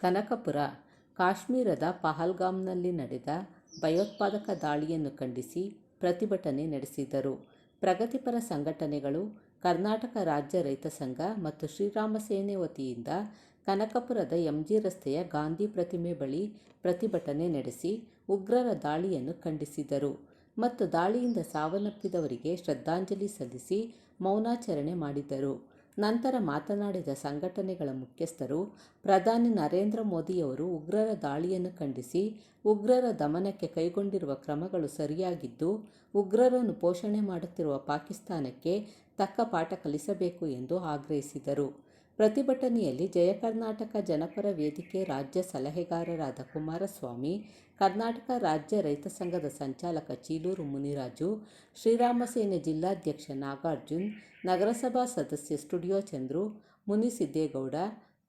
ಕನಕಪುರ ಕಾಶ್ಮೀರದ ಪಹಲ್ಗಾಮ್ನಲ್ಲಿ ನಡೆದ ಭಯೋತ್ಪಾದಕ ದಾಳಿಯನ್ನು ಖಂಡಿಸಿ ಪ್ರತಿಭಟನೆ ನಡೆಸಿದರು. ಪ್ರಗತಿಪರ ಸಂಘಟನೆಗಳು, ಕರ್ನಾಟಕ ರಾಜ್ಯ ರೈತ ಸಂಘ ಮತ್ತು ಶ್ರೀರಾಮ ಸೇನೆ ವತಿಯಿಂದ ಕನಕಪುರದ ಎಂಜಿ ರಸ್ತೆಯ ಗಾಂಧಿ ಪ್ರತಿಮೆ ಬಳಿ ಪ್ರತಿಭಟನೆ ನಡೆಸಿ ಉಗ್ರರ ದಾಳಿಯನ್ನು ಖಂಡಿಸಿದರು ಮತ್ತು ದಾಳಿಯಿಂದ ಸಾವನ್ನಪ್ಪಿದವರಿಗೆ ಶ್ರದ್ಧಾಂಜಲಿ ಸಲ್ಲಿಸಿ ಮೌನಾಚರಣೆ ಮಾಡಿದರು. ನಂತರ ಮಾತನಾಡಿದ ಸಂಘಟನೆಗಳ ಮುಖ್ಯಸ್ಥರು, ಪ್ರಧಾನಿ ನರೇಂದ್ರ ಮೋದಿಯವರು ಉಗ್ರರ ದಾಳಿಯನ್ನು ಖಂಡಿಸಿ ಉಗ್ರರ ದಮನಕ್ಕೆ ಕೈಗೊಂಡಿರುವ ಕ್ರಮಗಳು ಸರಿಯಾಗಿದ್ದು, ಉಗ್ರರನ್ನು ಪೋಷಣೆ ಮಾಡುತ್ತಿರುವ ಪಾಕಿಸ್ತಾನಕ್ಕೆ ತಕ್ಕ ಪಾಠ ಕಲಿಸಬೇಕು ಎಂದು ಆಗ್ರಹಿಸಿದರು. ಪ್ರತಿಭಟನೆಯಲ್ಲಿ ಜಯ ಕರ್ನಾಟಕ ಜನಪರ ವೇದಿಕೆ ರಾಜ್ಯ ಸಲಹೆಗಾರರಾದ ಕುಮಾರಸ್ವಾಮಿ, ಕರ್ನಾಟಕ ರಾಜ್ಯ ರೈತ ಸಂಘದ ಸಂಚಾಲಕ ಚೀಲೂರು ಮುನಿರಾಜು, ಶ್ರೀರಾಮ ಸೇನೆ ಜಿಲ್ಲಾಧ್ಯಕ್ಷ ನಾಗಾರ್ಜುನ್, ನಗರಸಭಾ ಸದಸ್ಯ ಸ್ಟುಡಿಯೋ ಚಂದ್ರು, ಮುನಿಸಿದ್ದೇಗೌಡ,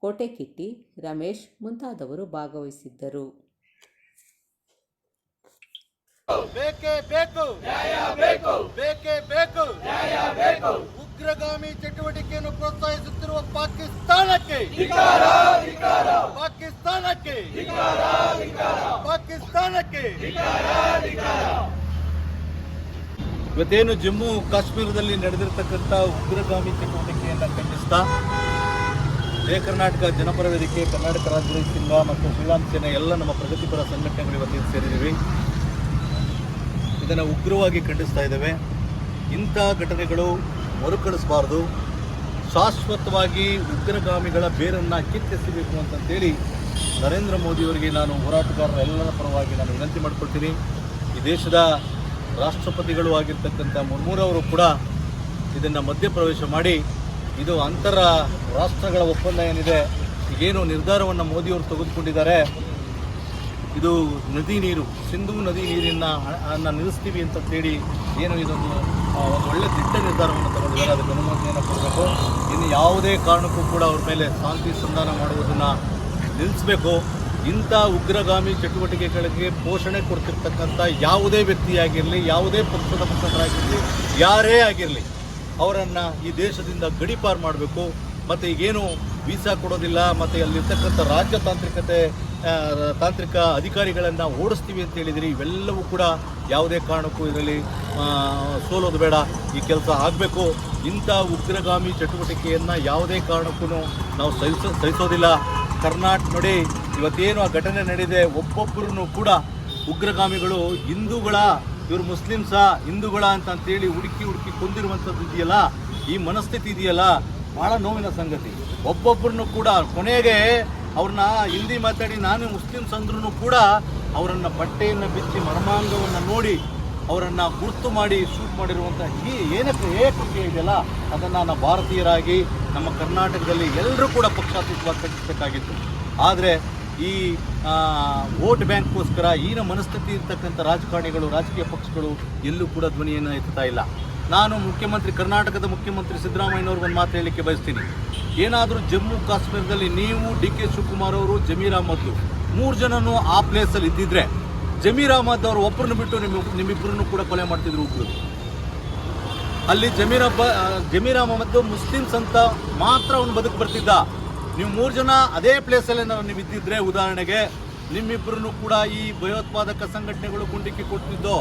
ಕೋಟೆಕಿಟ್ಟಿ, ರಮೇಶ್ ಮುಂತಾದವರು ಭಾಗವಹಿಸಿದ್ದರು. ಬೇಕೇ ಬೇಕು ನ್ಯಾಯ ಬೇಕು, ಬೇಕೇ ಬೇಕು ನ್ಯಾಯ ಬೇಕು. ಉಗ್ರಗಾಮಿ ಚಟುವಟಿಕೆಯನ್ನು ಪ್ರೋತ್ಸಾಹಿಸುತ್ತಿರುವ ಪಾಕಿಸ್ತಾನಕ್ಕೆ ಧಿಕ್ಕಾರ, ಧಿಕ್ಕಾರ. ಪಾಕಿಸ್ತಾನಕ್ಕೆ ಧಿಕ್ಕಾರ, ಧಿಕ್ಕಾರ. ಪಾಕಿಸ್ತಾನಕ್ಕೆ ಧಿಕ್ಕಾರ, ಧಿಕ್ಕಾರ. ಇವತ್ತೇನು ಜಮ್ಮು ಕಾಶ್ಮೀರದಲ್ಲಿ ನಡೆದಿರತಕ್ಕಂಥ ಉಗ್ರಗಾಮಿ ಚಟುವಟಿಕೆಯನ್ನು ಖಂಡಿಸ್ತಾ ಜಯ ಕರ್ನಾಟಕ ಜನಪರ ವೇದಿಕೆ, ಕರ್ನಾಟಕ ರಾಜ್ಯ ರೈತ ಸಂಘ ಮತ್ತು ಶ್ರೀರಾಮ ಸೇನೆ ಎಲ್ಲ ನಮ್ಮ ಪ್ರಗತಿಪರ ಸಂಘಟನೆಗಳು ಇವತ್ತಿಗೆ ಸೇರಿದ್ದೀವಿ. ಇದನ್ನು ಉಗ್ರವಾಗಿ ಖಂಡಿಸ್ತಾ ಇದ್ದೇವೆ. ಇಂಥ ಘಟನೆಗಳು ಮರುಕಳಿಸಬಾರ್ದು. ಶಾಶ್ವತವಾಗಿ ಉಗ್ರಗಾಮಿಗಳ ಬೇರನ್ನು ಕಿತ್ತೆಸಬೇಕು ಅಂತಂತೇಳಿ ನರೇಂದ್ರ ಮೋದಿಯವರಿಗೆ ನಾನು ಹೋರಾಟಗಾರರ ಎಲ್ಲರ ಪರವಾಗಿ ನಾನು ವಿನಂತಿ ಮಾಡಿಕೊಳ್ತೀನಿ. ಈ ದೇಶದ ರಾಷ್ಟ್ರಪತಿಗಳು ಆಗಿರ್ತಕ್ಕಂಥ ಮುರ್ಮುರವರು ಕೂಡ ಇದನ್ನು ಮಧ್ಯಪ್ರವೇಶ ಮಾಡಿ ಇದು ಅಂತರ ರಾಷ್ಟ್ರಗಳ ಒಪ್ಪಂದ ಏನಿದೆ, ಈಗೇನು ನಿರ್ಧಾರವನ್ನು ಮೋದಿಯವರು ತೆಗೆದುಕೊಂಡಿದ್ದಾರೆ, ಇದು ನದಿ ನೀರು, ಸಿಂಧೂ ನದಿ ನೀರನ್ನು ನಿಲ್ಲಿಸ್ತೀವಿ ಅಂತೇಳಿ ಏನು ಇದೊಂದು ಒಳ್ಳೆ ದಿಟ್ಟ ನಿರ್ಧಾರವನ್ನು ತಗೊಂಡಿದ್ದಾರೆ. ಅದಕ್ಕೆ ಅನುಮೋದನೆಯನ್ನು ಕೊಡಬೇಕು. ಇನ್ನು ಯಾವುದೇ ಕಾರಣಕ್ಕೂ ಕೂಡ ಅವ್ರ ಮೇಲೆ ಶಾಂತಿ ಸಂಧಾನ ಮಾಡುವುದನ್ನು ನಿಲ್ಲಿಸಬೇಕು. ಇಂಥ ಉಗ್ರಗಾಮಿ ಚಟುವಟಿಕೆಗಳಿಗೆ ಪೋಷಣೆ ಕೊಡ್ತಿರ್ತಕ್ಕಂಥ ಯಾವುದೇ ವ್ಯಕ್ತಿಯಾಗಿರಲಿ, ಯಾವುದೇ ಪಕ್ಷದ ಮುಖಂಡರಾಗಿರಲಿ, ಯಾರೇ ಆಗಿರಲಿ, ಅವರನ್ನು ಈ ದೇಶದಿಂದ ಗಡೀಪಾರು ಮಾಡಬೇಕು. ಮತ್ತು ಈಗೇನು ವೀಸಾ ಕೊಡೋದಿಲ್ಲ ಮತ್ತು ಅಲ್ಲಿರ್ತಕ್ಕಂಥ ತಾಂತ್ರಿಕ ಅಧಿಕಾರಿಗಳನ್ನು ಓಡಿಸ್ತೀವಿ ಅಂತ ಹೇಳಿದಿರಿ, ಇವೆಲ್ಲವೂ ಕೂಡ ಯಾವುದೇ ಕಾರಣಕ್ಕೂ ಇದರಲ್ಲಿ ಸೋಲೋದು ಬೇಡ. ಈ ಕೆಲಸ ಆಗಬೇಕು. ಇಂಥ ಉಗ್ರಗಾಮಿ ಚಟುವಟಿಕೆಯನ್ನು ಯಾವುದೇ ಕಾರಣಕ್ಕೂ ನಾವು ಸಹಿಸೋದಿಲ್ಲ. ಕರ್ನಾಟಕ ನೋಡಿ, ಇವತ್ತೇನು ಆ ಘಟನೆ ನಡೆದಿದೆ, ಒಬ್ಬೊಬ್ಬರೂ ಕೂಡ ಉಗ್ರಗಾಮಿಗಳು ಇವರು ಮುಸ್ಲಿಮ್ಸಾ ಹಿಂದೂಗಳ ಅಂತೇಳಿ ಹುಡುಕಿ ಕೊಂದಿರುವಂಥದ್ದು ಇದೆಯಲ್ಲ, ಈ ಮನಸ್ಥಿತಿ ಇದೆಯಲ್ಲ, ಭಾಳ ನೋವಿನ ಸಂಗತಿ. ಒಬ್ಬೊಬ್ಬರನ್ನು ಕೂಡ ಕೊನೆಗೆ ಅವ್ರನ್ನ ಹಿಂದಿ ಮಾತಾಡಿ ನಾನು ಮುಸ್ಲಿಮ್ಸ್ ಅಂದ್ರೂ ಕೂಡ ಅವರನ್ನು ಬಟ್ಟೆಯನ್ನು ಬಿಚ್ಚಿ ಮರ್ಮಾಂಗವನ್ನು ನೋಡಿ ಅವರನ್ನು ಗುರುತು ಮಾಡಿ ಶೂಟ್ ಮಾಡಿರುವಂಥ ಈ ಏಕಕ್ಕೆ ಇದೆಯಲ್ಲ, ಅದನ್ನು ನಾವು ಭಾರತೀಯರಾಗಿ ನಮ್ಮ ಕರ್ನಾಟಕದಲ್ಲಿ ಎಲ್ಲರೂ ಕೂಡ ಪಕ್ಷಾತೀತವಾಗಿ ಖಂಡಿಸಬೇಕಾಗಿತ್ತು. ಆದರೆ ಈ ವೋಟ್ ಬ್ಯಾಂಕ್ಗೋಸ್ಕರ ಈನ ಮನಸ್ಥಿತಿ ಇರ್ತಕ್ಕಂಥ ರಾಜಕಾರಣಿಗಳು, ರಾಜಕೀಯ ಪಕ್ಷಗಳು ಎಲ್ಲೂ ಕೂಡ ಧ್ವನಿಯನ್ನು ಎತ್ತುತ್ತಾ ಇಲ್ಲ. ನಾನು ಕರ್ನಾಟಕದ ಮುಖ್ಯಮಂತ್ರಿ ಸಿದ್ದರಾಮಯ್ಯನವ್ರಿಗೆ ಒಂದು ಮಾತು ಹೇಳಲಿಕ್ಕೆ ಬಯಸ್ತೀನಿ. ಏನಾದರೂ ಜಮ್ಮು ಕಾಶ್ಮೀರದಲ್ಲಿ ನೀವು ಡಿ.ಕೆ. ಶಿವಕುಮಾರ್ ಅವರು, ಜಮೀರ್ ಅಹ್ಮದ್ 3 ಜನನೂ ಆ ಪ್ಲೇಸಲ್ಲಿ ಇದ್ದಿದ್ರೆ, ಜಮೀರ್ ಅಹ್ಮದ್ ಅವರು ಒಬ್ಬರನ್ನು ಬಿಟ್ಟು ನಿಮ್ಮಿಬ್ಬರನ್ನು ಕೂಡ ಕೊಲೆ ಮಾಡ್ತಿದ್ರು ಉಗ್ರರು. ಅಲ್ಲಿ ಜಮೀರ್ ಅಹ್ಮದ್ ಮುಸ್ಲಿಮ್ಸ್ ಅಂತ ಮಾತ್ರ ಅವನು ಬದುಕು ಬರ್ತಿದ್ದ. ನೀವು 3 ಜನ ಅದೇ ಪ್ಲೇಸಲ್ಲಿ ನೀವು ಇದ್ದಿದ್ರೆ, ಉದಾಹರಣೆಗೆ ನಿಮ್ಮಿಬ್ಬರನ್ನು ಕೂಡ ಈ ಭಯೋತ್ಪಾದಕ ಸಂಘಟನೆಗಳು ಗುಂಡಿಕ್ಕಿ ಕೊಡ್ತಿದ್ದೋ.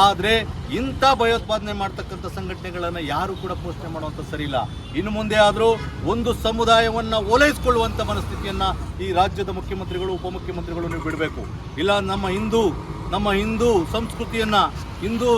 ಆದರೆ ಇಂಥ ಭಯೋತ್ಪಾದನೆ ಮಾಡ್ತಕ್ಕಂಥ ಸಂಘಟನೆಗಳನ್ನು ಯಾರು ಕೂಡ ಪೋಷಣೆ ಮಾಡುವಂಥ ಸರಿ ಇಲ್ಲ. ಇನ್ನು ಮುಂದೆ ಆದರೂ ಒಂದು ಸಮುದಾಯವನ್ನು ಓಲೈಸಿಕೊಳ್ಳುವಂಥ ಮನಸ್ಥಿತಿಯನ್ನು ಈ ರಾಜ್ಯದ ಮುಖ್ಯಮಂತ್ರಿಗಳು, ಉಪಮುಖ್ಯಮಂತ್ರಿಗಳು ನೀವು ಬಿಡಬೇಕು. ಇಲ್ಲ ನಮ್ಮ ಹಿಂದೂ ಸಂಸ್ಕೃತಿಯನ್ನು, ಹಿಂದೂ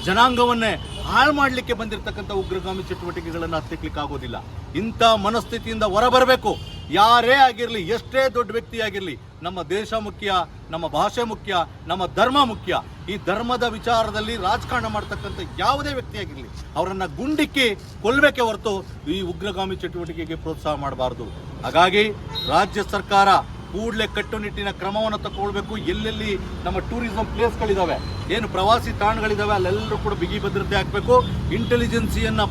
ಜನಾಂಗವನ್ನೇ ಹಾಳು ಮಾಡಲಿಕ್ಕೆ ಬಂದಿರತಕ್ಕಂಥ ಉಗ್ರಗಾಮಿ ಚಟುವಟಿಕೆಗಳನ್ನು ಹತ್ತಿಕ್ಲಿಕ್ಕೆ ಆಗೋದಿಲ್ಲ. ಇಂಥ ಮನಸ್ಥಿತಿಯಿಂದ ಹೊರಬರಬೇಕು. ಯಾರೇ ಆಗಿರಲಿ, ಎಷ್ಟೇ ದೊಡ್ಡ ವ್ಯಕ್ತಿ ಆಗಿರಲಿ, ನಮ್ಮ ದೇಶ ಮುಖ್ಯ, ನಮ್ಮ ಭಾಷೆ ಮುಖ್ಯ, ನಮ್ಮ ಧರ್ಮ ಮುಖ್ಯ. ಈ ಧರ್ಮದ ವಿಚಾರದಲ್ಲಿ ರಾಜಕಾರಣ ಮಾಡ್ತಕ್ಕಂಥ ಯಾವುದೇ ವ್ಯಕ್ತಿ ಆಗಿರಲಿ ಅವರನ್ನು ಗುಂಡಿಕ್ಕಿ ಕೊಲ್ಲಬೇಕೇ ಹೊರತು ಈ ಉಗ್ರಗಾಮಿ ಚಟುವಟಿಕೆಗೆ ಪ್ರೋತ್ಸಾಹ ಮಾಡಬಾರ್ದು. ಹಾಗಾಗಿ ರಾಜ್ಯ ಸರ್ಕಾರ ಕೂಡಲೇ ಕಟ್ಟುನಿಟ್ಟಿನ ಕ್ರಮವನ್ನು ತಗೊಳ್ಬೇಕು. ಎಲ್ಲೆಲ್ಲಿ ನಮ್ಮ ಟೂರಿಸಂ ಪ್ಲೇಸ್ಗಳಿದ್ದಾವೆ, ಏನು ಪ್ರವಾಸಿ ತಾಣಗಳಿದ್ದಾವೆ, ಅಲ್ಲೆಲ್ಲರೂ ಕೂಡ ಬಿಗಿ ಭದ್ರತೆ ಹಾಕಬೇಕು. ಇಂಟೆಲಿಜೆನ್ಸಿಯನ್ನು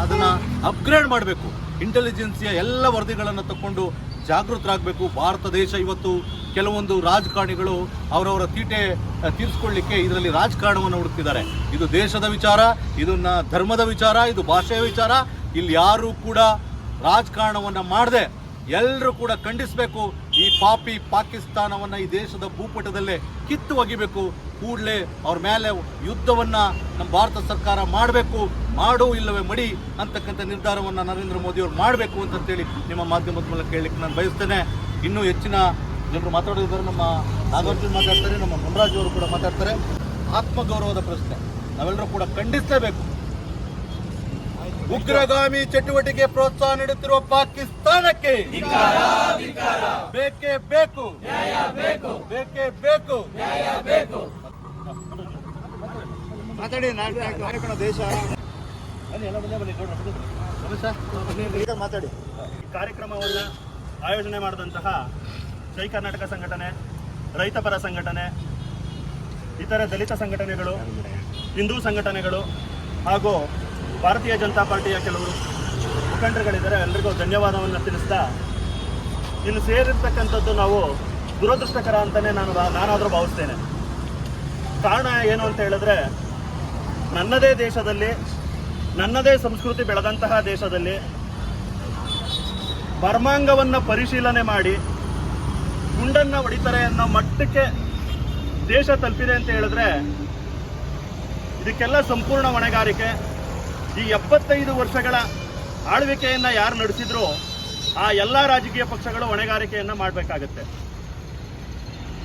ಅದನ್ನು ಅಪ್ಗ್ರೇಡ್ ಮಾಡಬೇಕು. ಇಂಟೆಲಿಜೆನ್ಸಿಯ ಎಲ್ಲ ವರದಿಗಳನ್ನು ತಗೊಂಡು ಜಾಗೃತರಾಗಬೇಕು. ಭಾರತ ದೇಶ ಇವತ್ತು ಕೆಲವೊಂದು ರಾಜಕಾರಣಿಗಳು ಅವರವರ ತೀಟೆ ತೀರಿಸ್ಕೊಳ್ಳಿಕ್ಕೆ ಇದರಲ್ಲಿ ರಾಜಕಾರಣವನ್ನು ಹುಡುಕ್ತಿದ್ದಾರೆ. ಇದು ದೇಶದ ವಿಚಾರ, ಇದು ಧರ್ಮದ ವಿಚಾರ, ಇದು ಭಾಷೆಯ ವಿಚಾರ. ಇಲ್ಲಿ ಯಾರೂ ಕೂಡ ರಾಜಕಾರಣವನ್ನು ಮಾಡದೆ ಎಲ್ಲರೂ ಕೂಡ ಖಂಡಿಸಬೇಕು. ಈ ಪಾಪಿ ಪಾಕಿಸ್ತಾನವನ್ನು ಈ ದೇಶದ ಭೂಪಟದಲ್ಲೇ ಕಿತ್ತು ಒಗಿಬೇಕು. ಕೂಡಲೇ ಅವ್ರ ಮೇಲೆ ಯುದ್ಧವನ್ನು ನಮ್ಮ ಭಾರತ ಸರ್ಕಾರ ಮಾಡಬೇಕು. ಮಾಡು ಇಲ್ಲವೇ ಮಡಿ ಅಂತಕ್ಕಂಥ ನಿರ್ಧಾರವನ್ನು ನರೇಂದ್ರ ಮೋದಿಯವರು ಮಾಡಬೇಕು ಅಂತೇಳಿ ನಿಮ್ಮ ಮಾಧ್ಯಮದ ಮೂಲಕ ಕೇಳಲಿಕ್ಕೆ ನಾನು ಬಯಸ್ತೇನೆ. ಇನ್ನೂ ಹೆಚ್ಚಿನ ಜನರು ಮಾತಾಡೋದಿದ್ದಾರೆ. ನಮ್ಮ ನಾಗಾರ್ಜುನ್ ಮಾತಾಡ್ತಾರೆ, ನಮ್ಮ ಮುನ್ರಾಜ್ ಅವರು ಕೂಡ ಮಾತಾಡ್ತಾರೆ. ಆತ್ಮಗೌರವದ ಪ್ರಶ್ನೆ ನಾವೆಲ್ಲರೂ ಕೂಡ ಖಂಡಿಸಲೇಬೇಕು. ಉಗ್ರಗಾಮಿ ಚಟುವಟಿಕೆ ಪ್ರೋತ್ಸಾಹ ನೀಡುತ್ತಿರುವ ಪಾಕಿಸ್ತಾನಕ್ಕೆ ಬೇಕೇ ಬೇಕು, ಬೇಕೇ ಬೇಕು. ಮಾತಾಡಿ ದೇಶ ಮಾತಾಡಿ. ಕಾರ್ಯಕ್ರಮವನ್ನು ಆಯೋಜನೆ ಮಾಡಿದಂತಹ ಜೈ ಕರ್ನಾಟಕ ಸಂಘಟನೆ, ರೈತಪರ ಸಂಘಟನೆ, ಇತರ ದಲಿತ ಸಂಘಟನೆಗಳು, ಹಿಂದೂ ಸಂಘಟನೆಗಳು ಹಾಗೂ ಭಾರತೀಯ ಜನತಾ ಪಾರ್ಟಿಯ ಕೆಲವರು ಮುಖಂಡರುಗಳಿದ್ದಾರೆ. ಎಲ್ಲರಿಗೂ ಧನ್ಯವಾದವನ್ನು ತಿಳಿಸ್ತಾ, ಇನ್ನು ಸೇರಿರ್ತಕ್ಕಂಥದ್ದು ನಾವು ದುರದೃಷ್ಟಕರ ಅಂತಲೇ ನಾನಾದರೂ ಭಾವಿಸ್ತೇನೆ. ಕಾರಣ ಏನು ಅಂತ ಹೇಳಿದ್ರೆ, ನನ್ನದೇ ದೇಶದಲ್ಲಿ, ನನ್ನದೇ ಸಂಸ್ಕೃತಿ ಬೆಳೆದಂತಹ ದೇಶದಲ್ಲಿ ಮರ್ಮಾಂಗವನ್ನು ಪರಿಶೀಲನೆ ಮಾಡಿ ಗುಂಡನ್ನು ಹೊಡಿತಾರೆ ಅನ್ನೋ ಮಟ್ಟಕ್ಕೆ ದೇಶ ತಲುಪಿದೆ ಅಂತ ಹೇಳಿದ್ರೆ, ಇದಕ್ಕೆಲ್ಲ ಸಂಪೂರ್ಣ ಹೊಣೆಗಾರಿಕೆ ಈ 75 ವರ್ಷಗಳ ಆಳ್ವಿಕೆಯನ್ನು ಯಾರು ನಡೆಸಿದ್ರು ಆ ಎಲ್ಲ ರಾಜಕೀಯ ಪಕ್ಷಗಳು ಹೊಣೆಗಾರಿಕೆಯನ್ನು ಮಾಡಬೇಕಾಗತ್ತೆ.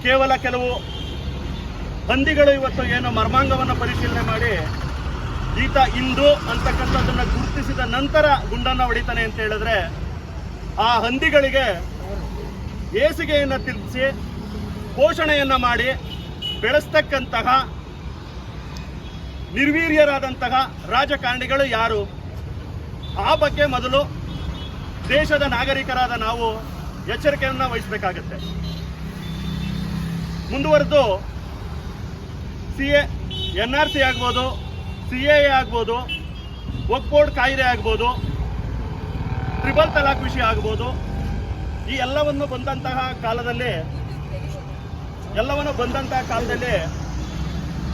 ಕೇವಲ ಕೆಲವು ಬಂದಿಗಳು ಇವತ್ತು ಏನು ಮರ್ಮಾಂಗವನ್ನು ಪರಿಶೀಲನೆ ಮಾಡಿ ಈತ ಹಿಂದೂ ಅಂತಕ್ಕಂಥದ್ದನ್ನು ಗುರುತಿಸಿದ ನಂತರ ಗುಂಡನ್ನು ಹೊಡಿತಾನೆ ಅಂತ ಹೇಳಿದ್ರೆ, ಆ ಹಂದಿಗಳಿಗೆ ಹೇಸಿಗೆಯನ್ನು ತಿಳಿಸಿ ಪೋಷಣೆಯನ್ನು ಮಾಡಿ ಬೆಳೆಸ್ತಕ್ಕಂತಹ ನಿರ್ವೀರ್ಯರಾದಂತಹ ರಾಜಕಾರಣಿಗಳು ಯಾರು? ಆ ಬಗ್ಗೆ ಮೊದಲು ದೇಶದ ನಾಗರಿಕರಾದ ನಾವು ಎಚ್ಚರಿಕೆಯನ್ನು ವಹಿಸಬೇಕಾಗತ್ತೆ. ಮುಂದುವರೆದು NRC ಆಗ್ಬೋದು, CAA ಆಗ್ಬೋದು, ವಕ್ಫ್ ಬೋರ್ಡ್ ಕಾಯ್ದೆ ಆಗ್ಬೋದು, ಟ್ರಿಬಲ್ ತಲಾಕ್ ವಿಷಯ ಆಗ್ಬೋದು, ಈ ಎಲ್ಲವನ್ನು ಬಂದಂತಹ ಕಾಲದಲ್ಲಿ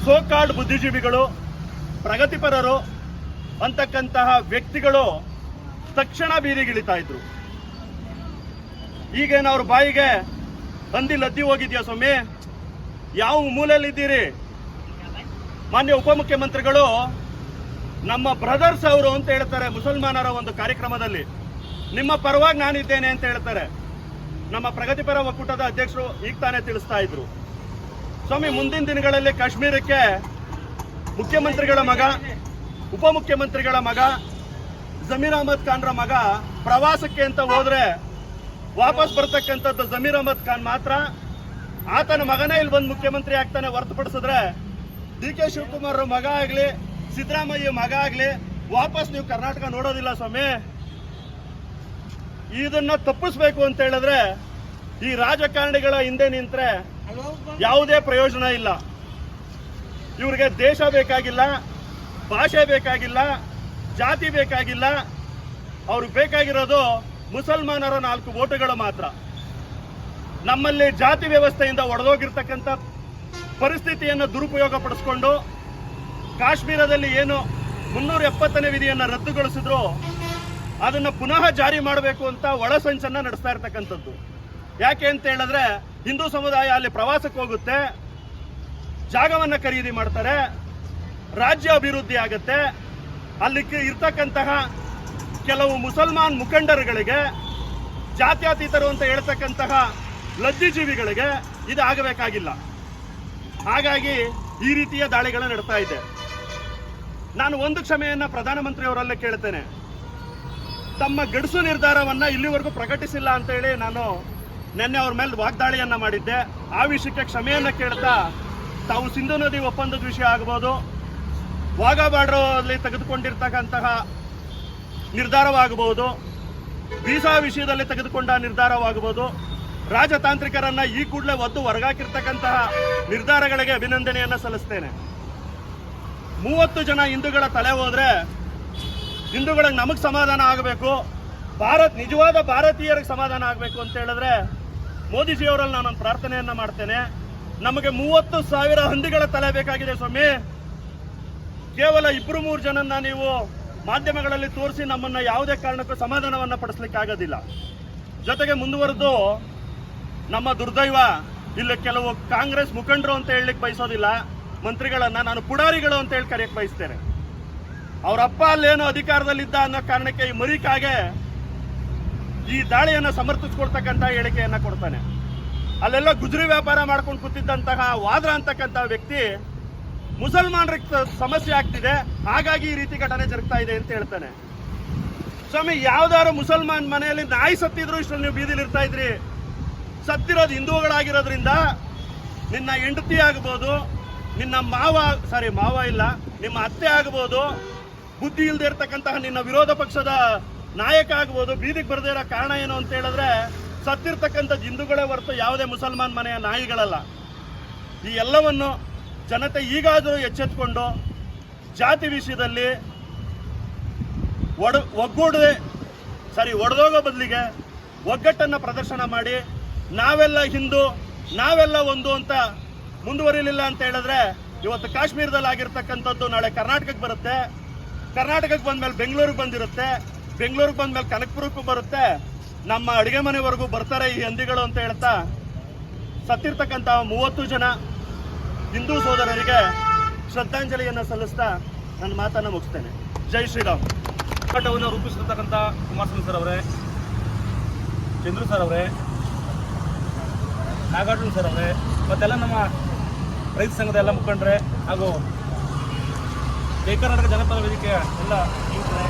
ಸೋಕಾಲ್ಡ್ ಬುದ್ಧಿಜೀವಿಗಳು, ಪ್ರಗತಿಪರರು ಅಂತಕ್ಕಂತಹ ವ್ಯಕ್ತಿಗಳು ತಕ್ಷಣ ಬೀದಿಗಿಳಿತಾ ಇದ್ರು. ಈಗೇನು ಅವ್ರ ಬಾಯಿಗೆ ಹಂದಿ ಲದ್ದಿ ಹೋಗಿದ್ಯಾ ಸ್ವಾಮಿ, ಯಾವ ಮೂಲೆಯಲ್ಲಿದ್ದೀರಿ? ಮಾನ್ಯ ಉಪಮುಖ್ಯಮಂತ್ರಿಗಳು ನಮ್ಮ ಬ್ರದರ್ಸ್ ಅವರು ಅಂತ ಹೇಳ್ತಾರೆ ಮುಸಲ್ಮಾನರ ಒಂದು ಕಾರ್ಯಕ್ರಮದಲ್ಲಿ. ನಿಮ್ಮ ಪರವಾಗಿ ನಾನಿದ್ದೇನೆ ಅಂತ ಹೇಳ್ತಾರೆ. ನಮ್ಮ ಪ್ರಗತಿಪರ ಒಕ್ಕೂಟದ ಅಧ್ಯಕ್ಷರು ಈಗ ತಾನೇ ತಿಳಿಸ್ತಾ ಇದ್ರು. ಸ್ವಾಮಿ, ಮುಂದಿನ ದಿನಗಳಲ್ಲಿ ಕಾಶ್ಮೀರಕ್ಕೆ ಮುಖ್ಯಮಂತ್ರಿಗಳ ಮಗ, ಉಪಮುಖ್ಯಮಂತ್ರಿಗಳ ಮಗ, ಜಮೀರ್ ಅಹಮದ್ ಖಾನ್ರ ಮಗ ಪ್ರವಾಸಕ್ಕೆ ಅಂತ ಹೋದ್ರೆ ವಾಪಸ್ ಬರ್ತಕ್ಕಂಥದ್ದು ಜಮೀರ್ ಅಹಮದ್ ಖಾನ್ ಮಾತ್ರ. ಆತನ ಮಗನೇ ಇಲ್ಲಿ ಬಂದು ಮುಖ್ಯಮಂತ್ರಿ ಆಗ್ತಾನೆ ಹೊರತುಪಡಿಸಿದ್ರೆ DK ಶಿವಕುಮಾರ್ ಮಗ ಆಗ್ಲಿ, ಸಿದ್ದರಾಮಯ್ಯ ಮಗ ಆಗ್ಲಿ ವಾಪಸ್ ನೀವು ಕರ್ನಾಟಕ ನೋಡೋದಿಲ್ಲ ಸ್ವಾಮಿ. ಇದನ್ನ ತಪ್ಪಿಸ್ಬೇಕು ಅಂತ ಹೇಳಿದ್ರೆ ಈ ರಾಜಕಾರಣಿಗಳ ಹಿಂದೆ ನಿಂತ್ರೆ ಯಾವುದೇ ಪ್ರಯೋಜನ ಇಲ್ಲ. ಇವ್ರಿಗೆ ದೇಶ ಬೇಕಾಗಿಲ್ಲ, ಭಾಷೆ ಬೇಕಾಗಿಲ್ಲ, ಜಾತಿ ಬೇಕಾಗಿಲ್ಲ. ಅವ್ರಿಗೆ ಬೇಕಾಗಿರೋದು ಮುಸಲ್ಮಾನರ 4 ವೋಟುಗಳು ಮಾತ್ರ. ನಮ್ಮಲ್ಲಿ ಜಾತಿ ವ್ಯವಸ್ಥೆಯಿಂದ ಒಡೆದೋಗಿರ್ತಕ್ಕಂಥ ಪರಿಸ್ಥಿತಿಯನ್ನು ದುರುಪಯೋಗ ಪಡಿಸ್ಕೊಂಡು ಕಾಶ್ಮೀರದಲ್ಲಿ ಏನು 370ನೇ ವಿಧಿಯನ್ನು ರದ್ದುಗೊಳಿಸಿದ್ರು ಅದನ್ನು ಪುನಃ ಜಾರಿ ಮಾಡಬೇಕು ಅಂತ ಒಳಸಂಚನ್ನ ನಡೆಸ್ತಾ ಇರ್ತಕ್ಕಂಥದ್ದು. ಯಾಕೆ ಅಂತ ಹೇಳಿದ್ರೆ, ಹಿಂದೂ ಸಮುದಾಯ ಅಲ್ಲಿ ಪ್ರವಾಸಕ್ಕೆ ಹೋಗುತ್ತೆ, ಜಾಗವನ್ನು ಖರೀದಿ ಮಾಡ್ತಾರೆ, ರಾಜ್ಯ ಅಭಿವೃದ್ಧಿ ಆಗುತ್ತೆ. ಅಲ್ಲಿ ಇರ್ತಕ್ಕಂತಹ ಕೆಲವು ಮುಸಲ್ಮಾನ್ ಮುಖಂಡರುಗಳಿಗೆ, ಜಾತ್ಯತೀತರು ಅಂತ ಹೇಳ್ತಕ್ಕಂತಹ ಲದ್ದಿಜೀವಿಗಳಿಗೆ ಇದು ಆಗಬೇಕಾಗಿಲ್ಲ. ಹಾಗಾಗಿ ಈ ರೀತಿಯ ದಾಳಿಗಳು ನಡ್ತಾ ಇದೆ. ನಾನು ಒಂದು ಕ್ಷಮೆಯನ್ನ ಪ್ರಧಾನಮಂತ್ರಿಯವರಲ್ಲೇ ಕೇಳ್ತೇನೆ. ತಮ್ಮ ಗಡುಸು ನಿರ್ಧಾರವನ್ನ ಇಲ್ಲಿವರೆಗೂ ಪ್ರಕಟಿಸಿಲ್ಲ ಅಂತ ಹೇಳಿ ನಾನು ನಿನ್ನೆ ಅವ್ರ ಮೇಲೆ ವಾಗ್ದಾಳಿಯನ್ನ ಮಾಡಿದ್ದೆ. ಆ ವಿಷಯಕ್ಕೆ ಕ್ಷಮೆಯನ್ನ ಕೇಳ್ತಾ, ತಾವು ಸಿಂಧು ನದಿ ಒಪ್ಪಂದದ ವಿಷಯ ಆಗ್ಬೋದು, ವಾಘಾ ಬಾರ್ಡರ್ ಅಲ್ಲಿ ತೆಗೆದುಕೊಂಡಿರ್ತಕ್ಕಂತಹ ನಿರ್ಧಾರವಾಗಬಹುದು, ವೀಸಾ ವಿಷಯದಲ್ಲಿ ತೆಗೆದುಕೊಂಡ ನಿರ್ಧಾರವಾಗಬಹುದು, ರಾಜತಾಂತ್ರಿಕರನ್ನ ಈ ಕೂಡಲೇ ಒದ್ದು ಹೊರಗಾಕಿರ್ತಕ್ಕಂತಹ ನಿರ್ಧಾರಗಳಿಗೆ ಅಭಿನಂದನೆಯನ್ನ ಸಲ್ಲಿಸ್ತೇನೆ. 30 ಜನ ಹಿಂದೂಗಳ ತಲೆ ಹೋದ್ರೆ ಹಿಂದೂಗಳಿಗೆ ನಮಗೆ ಸಮಾಧಾನ ಆಗಬೇಕು, ನಿಜವಾದ ಭಾರತೀಯರಿಗೆ ಸಮಾಧಾನ ಆಗಬೇಕು ಅಂತ ಹೇಳಿದ್ರೆ ಮೋದಿಜಿಯವರಲ್ಲಿ ನಾನೊಂದು ಪ್ರಾರ್ಥನೆಯನ್ನ ಮಾಡ್ತೇನೆ. ನಮಗೆ 30,000 ಹಂದಿಗಳ ತಲೆ ಬೇಕಾಗಿದೆ ಸ್ವಾಮಿ. ಕೇವಲ 2-3 ಜನನ್ನ ನೀವು ಮಾಧ್ಯಮಗಳಲ್ಲಿ ತೋರಿಸಿ ನಮ್ಮನ್ನ ಯಾವುದೇ ಕಾರಣಕ್ಕೂ ಸಮಾಧಾನವನ್ನ ಪಡಿಸ್ಲಿಕ್ಕೆ ಆಗೋದಿಲ್ಲ. ಜೊತೆಗೆ ಮುಂದುವರೆದು ನಮ್ಮ ದುರ್ದೈವ ಇಲ್ಲಿ ಕೆಲವು ಕಾಂಗ್ರೆಸ್ ಮುಖಂಡರು ಅಂತ ಹೇಳಲಿಕ್ಕೆ ಬಯಸೋದಿಲ್ಲ, ಮಂತ್ರಿಗಳನ್ನ ನಾನು ಪುಡಾರಿಗಳು ಅಂತ ಹೇಳಿ ಕರೆಯಕ್ಕೆ ಬಯಸ್ತೇನೆ. ಅವರ ಅಪ್ಪ ಅಲ್ಲೇನೋ ಅಧಿಕಾರದಲ್ಲಿದ್ದ ಅನ್ನೋ ಕಾರಣಕ್ಕೆ ಈ ಮರಿಕಾಗೆ ಈ ದಾಳಿಯನ್ನು ಸಮರ್ಥಿಸ್ಕೊಳ್ತಕ್ಕಂಥ ಹೇಳಿಕೆಯನ್ನ ಕೊಡ್ತಾನೆ. ಅಲ್ಲೆಲ್ಲ ಗುಜರಿ ವ್ಯಾಪಾರ ಮಾಡ್ಕೊಂಡು ಕೂತಿದ್ದಂತಹ ವಾದ್ರ ಅಂತಕ್ಕಂಥ ವ್ಯಕ್ತಿ ಮುಸಲ್ಮಾನರಿಗೆ ಸಮಸ್ಯೆ ಆಗ್ತಿದೆ, ಹಾಗಾಗಿ ಈ ರೀತಿ ಘಟನೆ ಜರುಗ್ತಾ ಇದೆ ಅಂತ ಹೇಳ್ತಾನೆ. ಸ್ವಾಮಿ, ಯಾವ್ದಾದ್ರು ಮುಸಲ್ಮಾನ್ ಮನೆಯಲ್ಲಿ ನಾಯಿ ಸತ್ತಿದ್ರು ಇಷ್ಟರಲ್ಲಿ ನೀವು ಬೀದಿಲಿ ಇರ್ತಾ ಇದ್ರಿ. ಸತ್ತಿರೋದು ಹಿಂದೂಗಳಾಗಿರೋದ್ರಿಂದ ನಿನ್ನ ಹೆಂಡತಿ ಆಗ್ಬೋದು, ನಿನ್ನ ಮಾವ ಇಲ್ಲ, ನಿಮ್ಮ ಅತ್ತೆ ಆಗ್ಬೋದು, ಬುದ್ಧಿ ಇಲ್ಲದೆ ಇರ್ತಕ್ಕಂತಹ ನಿನ್ನ ವಿರೋಧ ಪಕ್ಷದ ನಾಯಕ ಆಗ್ಬೋದು, ಬೀದಿಗೆ ಬರದೇ ಇರೋ ಕಾರಣ ಏನು ಅಂತ ಹೇಳಿದ್ರೆ ಸತ್ತಿರ್ತಕ್ಕಂಥ ಹಿಂದೂಗಳೇ ಹೊರತು ಯಾವುದೇ ಮುಸಲ್ಮಾನ್ ಮನೆಯ ನಾಯಿಗಳಲ್ಲ. ಈ ಎಲ್ಲವನ್ನು ಜನತೆ ಈಗಾದರೂ ಎಚ್ಚೆತ್ತುಕೊಂಡು ಜಾತಿ ವಿಷಯದಲ್ಲಿ ಒಡೆದೋಗೋ ಬದಲಿಗೆ ಒಗ್ಗಟ್ಟನ್ನು ಪ್ರದರ್ಶನ ಮಾಡಿ ನಾವೆಲ್ಲ ಹಿಂದೂ, ನಾವೆಲ್ಲ ಒಂದು ಅಂತ ಮುಂದುವರಿಲಿಲ್ಲ ಅಂತ ಹೇಳಿದ್ರೆ ಇವತ್ತು ಕಾಶ್ಮೀರದಲ್ಲಿ ಆಗಿರ್ತಕ್ಕಂಥದ್ದು ನಾಳೆ ಕರ್ನಾಟಕಕ್ಕೆ ಬರುತ್ತೆ, ಕರ್ನಾಟಕಕ್ಕೆ ಬಂದ್ಮೇಲೆ ಬೆಂಗಳೂರಿಗೆ ಬಂದಿರುತ್ತೆ, ಬೆಂಗಳೂರಿಗೆ ಬಂದ್ಮೇಲೆ ಕನಕಪುರಕ್ಕೂ ಬರುತ್ತೆ, ನಮ್ಮ ಅಡುಗೆ ಮನೆವರೆಗೂ ಬರ್ತಾರೆ ಈ ಹಂದಿಗಳು ಅಂತ ಹೇಳ್ತಾ ಸತ್ತಿರ್ತಕ್ಕಂಥ 30 ಜನ ಹಿಂದೂ ಸೋದರರಿಗೆ ಶ್ರದ್ಧಾಂಜಲಿಯನ್ನು ಸಲ್ಲಿಸ್ತಾ ನನ್ನ ಮಾತನ್ನು ಮುಗಿಸ್ತೇನೆ. ಜೈ ಶ್ರೀರಾಮ್. ಹೋರಾಟವನ್ನು ರೂಪಿಸಿರ್ತಕ್ಕಂಥ ಕುಮಾರಸ್ವಾಮಿ ಸರ್ ಅವರೇ, ಚಂದ್ರು ಸರ್ ಅವರೇ, ನಾಗಾರ್ಜುನ ಸರ್ ಅವರೇ, ಮತ್ತೆಲ್ಲ ನಮ್ಮ ರೈತ ಸಂಘದ ಎಲ್ಲ ಮುಖಂಡರೇ ಹಾಗೂ ಕರ್ನಾಟಕ ಜನಪದ ವೇದಿಕೆಯ ಎಲ್ಲ ಯುವಕರೇ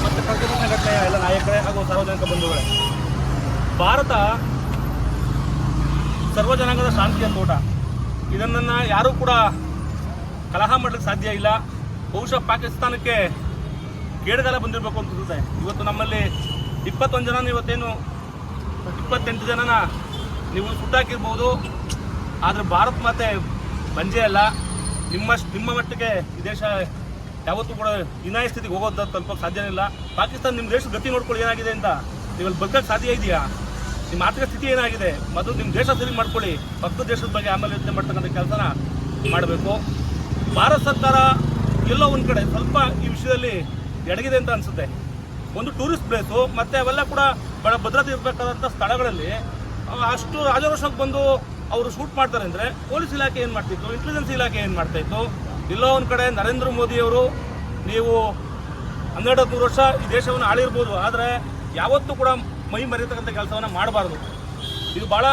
ಮತ್ತು ಪ್ರತಿಭಟನಾ ಘಟನೆಯ ಎಲ್ಲ ನಾಯಕರೇ ಹಾಗೂ ಸಾರ್ವಜನಿಕ ಬಂಧುಗಳೇ, ಭಾರತ ಸರ್ವಜನಾಂಗದ ಶಾಂತಿಯ ತೋಟ. ಇದನ್ನು ಯಾರೂ ಕೂಡ ಕಲಹ ಮಾಡಲಿಕ್ಕೆ ಸಾಧ್ಯ ಇಲ್ಲ. ಬಹುಶಃ ಪಾಕಿಸ್ತಾನಕ್ಕೆ ಕೇಡುಗಾಲ ಬಂದಿರಬೇಕು ಅಂತ ಅನಿಸುತ್ತೆ. ಇವತ್ತು ನಮ್ಮಲ್ಲಿ 21 ಜನ, ಇವತ್ತೇನು 28 ಜನನ ನೀವು ಸುಟ್ಟಾಕಿರ್ಬೋದು, ಆದರೆ ಭಾರತ ಮಾತೆ ಬಂಜೆ ಅಲ್ಲ. ನಿಮ್ಮ ಮಟ್ಟಿಗೆ ಈ ದೇಶ ಯಾವತ್ತೂ ಕೂಡ ಹೀನಾಯ ಸ್ಥಿತಿಗೆ ಹೋಗೋದು ತಲುಪೋಕೆ ಸಾಧ್ಯನೇ ಇಲ್ಲ. ಪಾಕಿಸ್ತಾನ ನಿಮ್ಮ ದೇಶದ ಗತಿ ನೋಡ್ಕೊಳ್ಳಿ ಏನಾಗಿದೆ ಅಂತ. ನೀವಲ್ಲಿ ಬದುಕೋಕ್ಕೆ ಸಾಧ್ಯ ಇದೆಯಾ? ನಿಮ್ಮ ಆರ್ಥಿಕ ಸ್ಥಿತಿ ಏನಾಗಿದೆ? ಮೊದಲು ನಿಮ್ಮ ದೇಶ ಸರಿ ಮಾಡ್ಕೊಳ್ಳಿ, ಪಕ್ಕದ ದೇಶದ ಬಗ್ಗೆ ಆಮೇಲೆ ಯೋಚನೆ ಮಾಡ್ತಕ್ಕಂಥ ಕೆಲಸನ ಮಾಡಬೇಕು. ಭಾರತ ಸರ್ಕಾರ ಎಲ್ಲೋ ಒಂದು ಕಡೆ ಸ್ವಲ್ಪ ಈ ವಿಷಯದಲ್ಲಿ ಎಡಗಿದೆ ಅಂತ ಅನಿಸುತ್ತೆ. ಒಂದು ಟೂರಿಸ್ಟ್ ಪ್ಲೇಸು ಮತ್ತು ಅವೆಲ್ಲ ಕೂಡ ಬಹಳ ಭದ್ರತೆ ಇರಬೇಕಾದಂಥ ಸ್ಥಳಗಳಲ್ಲಿ ಅಷ್ಟು ರಾಜರೋಷಕ್ಕೆ ಬಂದು ಅವರು ಶೂಟ್ ಮಾಡ್ತಾರೆ ಅಂದರೆ ಪೊಲೀಸ್ ಇಲಾಖೆ ಏನು ಮಾಡ್ತಿತ್ತು, ಇಂಟೆಲಿಜೆನ್ಸ್ ಇಲಾಖೆ ಏನು ಮಾಡ್ತಾಯಿತ್ತು? ಎಲ್ಲೋ ಒಂದು ಕಡೆ ನರೇಂದ್ರ ಮೋದಿಯವರು ನೀವು 12-13 ವರ್ಷ ಈ ದೇಶವನ್ನು ಆಳಿರ್ಬೋದು, ಆದರೆ ಯಾವತ್ತೂ ಕೂಡ ಮೈ ಮರೆಯತಕ್ಕಂಥ ಕೆಲಸವನ್ನು ಮಾಡಬಾರ್ದು. ಇದು ಭಾಳ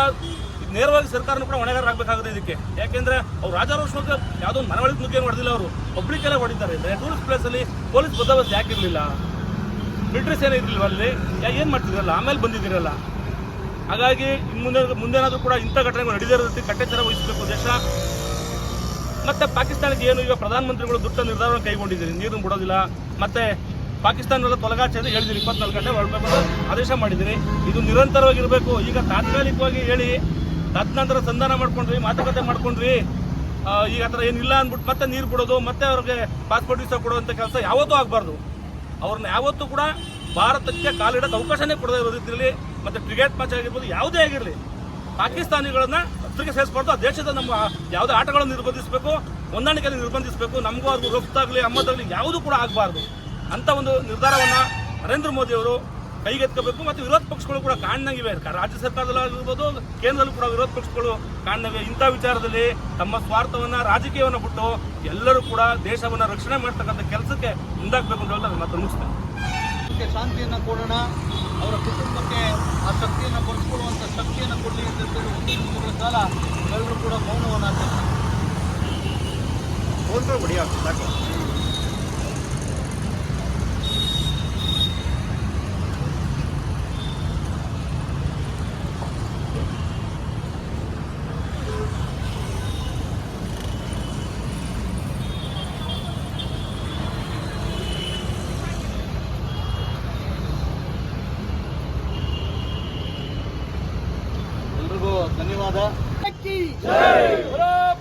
ನೇರವಾಗಿ ಸರ್ಕಾರನೂ ಕೂಡ ಹೊಣೆಗಾರರಾಗಬೇಕಾಗುತ್ತೆ ಇದಕ್ಕೆ. ಯಾಕೆಂದರೆ ಅವ್ರು ರಾಜಾರೋಷಕ್ಕೆ ಯಾವುದೋ ಒಂದು ಮನವೊಳಗೆ ನುಗ್ಗೇನು ಹೊಡೆದಿಲ್ಲ, ಅವರು ಪಬ್ಲಿಕ್ಕೆಲ್ಲ ಹೊಡಿತಾರೆ. ಅಂದರೆ ಟೂರಿಸ್ಟ್ ಪ್ಲೇಸಲ್ಲಿ ಪೊಲೀಸ್ ಬಂದೋಬಸ್ತ್ ಯಾಕಿರಲಿಲ್ಲ, ಮಿಲಿಟ್ರೀಸ್ ಏನೂ ಇರಲಿಲ್ಲ, ಅಲ್ಲಿ ಏನು ಮಾಡ್ತಿದ್ರಲ್ಲ, ಆಮೇಲೆ ಬಂದಿದ್ದೀರಲ್ಲ. ಹಾಗಾಗಿ ಮುಂದೇನಾದರೂ ಕೂಡ ಇಂಥ ಘಟನೆಗಳು ನಡೆದಿರೋದಕ್ಕೆ ಕಟ್ಟೆಚ್ಚರ ವಹಿಸಬೇಕು ದೇಶ. ಮತ್ತು ಪಾಕಿಸ್ತಾನಕ್ಕೆ ಏನು ಈಗ ಪ್ರಧಾನಮಂತ್ರಿಗಳು ದುಷ್ಟ ನಿರ್ಧಾರವನ್ನು ಕೈಗೊಂಡಿದ್ದೀರಿ, ನೀರನ್ನು ಬಿಡೋದಿಲ್ಲ, ಮತ್ತು ಪಾಕಿಸ್ತಾನವೆಲ್ಲ ತೊಲಗಾಚೆ ಅಂತ ಹೇಳಿದಿರಿ, 24 ಗಂಟೆ ಹೊರಡಬೇಕು ಆದೇಶ ಮಾಡಿದ್ದೀರಿ. ಇದು ನಿರಂತರವಾಗಿರಬೇಕು. ಈಗ ತಾತ್ಕಾಲಿಕವಾಗಿ ಹೇಳಿ ತದನಂತರ ಸಂಧಾನ ಮಾಡ್ಕೊಂಡ್ರಿ, ಮಾತುಕತೆ ಮಾಡ್ಕೊಂಡ್ರಿ, ಈಗ ಆ ಥರ ಏನಿಲ್ಲ ಅಂದ್ಬಿಟ್ಟು ಮತ್ತೆ ನೀರು ಬಿಡೋದು, ಮತ್ತೆ ಅವ್ರಿಗೆ ಪಾಸ್ಪೋರ್ಟ್ ವೀಸಾ ಕೊಡುವಂಥ ಕೆಲಸ ಯಾವತ್ತೂ ಆಗಬಾರ್ದು. ಅವ್ರನ್ನ ಯಾವತ್ತೂ ಕೂಡ ಭಾರತಕ್ಕೆ ಕಾಲಿಡೋಕ್ಕೆ ಅವಕಾಶನೇ ಕೊಡದೇ ಇರೋ ರೀತಿಯಲ್ಲಿ, ಮತ್ತು ಕ್ರಿಕೆಟ್ ಮ್ಯಾಚ್ ಆಗಿರ್ಬೋದು, ಯಾವುದೇ ಆಗಿರಲಿ ಪಾಕಿಸ್ತಾನಿಗಳನ್ನ ಹತ್ತಿರಕ್ಕೆ ಸೇರಿಸ್ಬಾರ್ದು. ಆ ದೇಶದ ನಮ್ಮ ಯಾವುದೇ ಆಟಗಳನ್ನು ನಿರ್ಬಂಧಿಸಬೇಕು, ಹೊಂದಾಣಿಕೆಯಲ್ಲಿ ನಿರ್ಬಂಧಿಸಬೇಕು. ನಮಗೂ ಅವ್ರಿಗೂ ರಫ್ತಾಗಲಿ ಅಮ್ಮದಾಗಲಿ ಯಾವುದೂ ಕೂಡ ಆಗಬಾರ್ದು ಅಂತ ಒಂದು ನಿರ್ಧಾರವನ್ನು ನರೇಂದ್ರ ಮೋದಿಯವರು ಕೈಗೆತ್ಕೋಬೇಕು. ಮತ್ತು ವಿರೋಧ ಪಕ್ಷಗಳು ಕೂಡ ಕಾರಣಗಿವೆ, ರಾಜ್ಯ ಸರ್ಕಾರದಲ್ಲಾಗಿರ್ಬೋದು, ಕೇಂದ್ರದಲ್ಲೂ ಕೂಡ ವಿರೋಧ ಪಕ್ಷಗಳು ಕಾರಣವಿವೆ. ಇಂಥ ವಿಚಾರದಲ್ಲಿ ತಮ್ಮ ಸ್ವಾರ್ಥವನ್ನು, ರಾಜಕೀಯವನ್ನು ಬಿಟ್ಟು ಎಲ್ಲರೂ ಕೂಡ ದೇಶವನ್ನು ರಕ್ಷಣೆ ಮಾಡ್ತಕ್ಕಂಥ ಕೆಲಸಕ್ಕೆ ಮುಂದಾಗಬೇಕು ಅಂತ ಹೇಳ್ತಾರೆ. ಮತ್ತೆ ಮುಗಿಸ್ತೇನೆ. ಶಾಂತಿಯನ್ನು ಕೊಡೋಣ, ಅವರ ಕುಟುಂಬಕ್ಕೆ ಆ ಶಕ್ತಿಯನ್ನು ಬರ್ಸ್ಕೊಳ್ಳುವಂಥ ಶಕ್ತಿಯನ್ನು ಕೊಡಲಿ ಅಂತ ಹೇಳಿ 1 ದಿನಗಳ ಕಾಲ ಎಲ್ಲರೂ ಕೂಡ ಮೌನವನ್ನು ಆಚರಿಸ್ತಾರೆ. ಧನ್ಯವಾದ.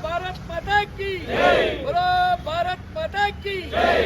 भारत माता की जय, भारत माता की जय।